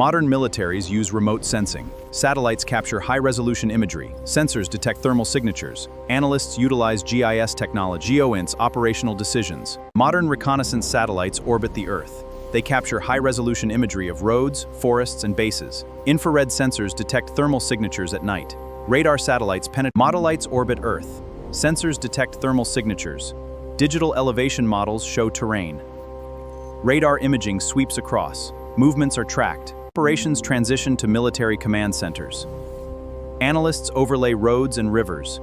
Modern militaries use remote sensing. Satellites capture high-resolution imagery. Sensors detect thermal signatures. Analysts utilize GIS technology. GeoINTs operational decisions. Modern reconnaissance satellites orbit the Earth. They capture high-resolution imagery of roads, forests, and bases. Infrared sensors detect thermal signatures at night. Radar satellites penetrate. Modelites orbit Earth. Sensors detect thermal signatures. Digital elevation models show terrain. Radar imaging sweeps across. Movements are tracked. Operations transition to military command centers. Analysts overlay roads and rivers.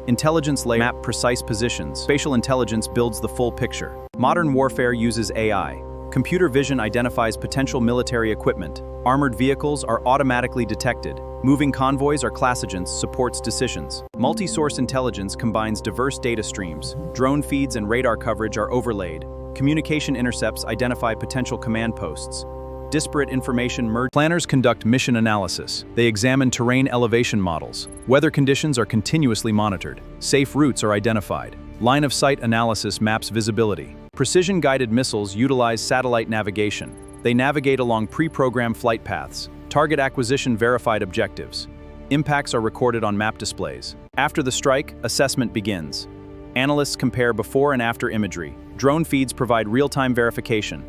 Intelligence map precise positions. Spatial intelligence builds the full picture. Modern warfare uses AI. Computer vision identifies potential military equipment. Armored vehicles are automatically detected. Moving convoys or class agents supports decisions. Multi-source intelligence combines diverse data streams. Drone feeds and radar coverage are overlaid. Communication intercepts identify potential command posts. Disparate information merge. Planners conduct mission analysis. They examine terrain elevation models. Weather conditions are continuously monitored. Safe routes are identified. Line of sight analysis maps visibility. Precision-guided missiles utilize satellite navigation. They navigate along pre-programmed flight paths. Target acquisition verified objectives. Impacts are recorded on map displays. After the strike, assessment begins. Analysts compare before and after imagery. Drone feeds provide real-time verification.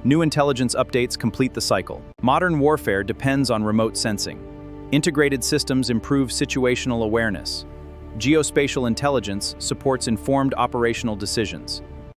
New intelligence updates complete the cycle. Modern warfare depends on remote sensing. Integrated systems improve situational awareness. Geospatial intelligence supports informed operational decisions.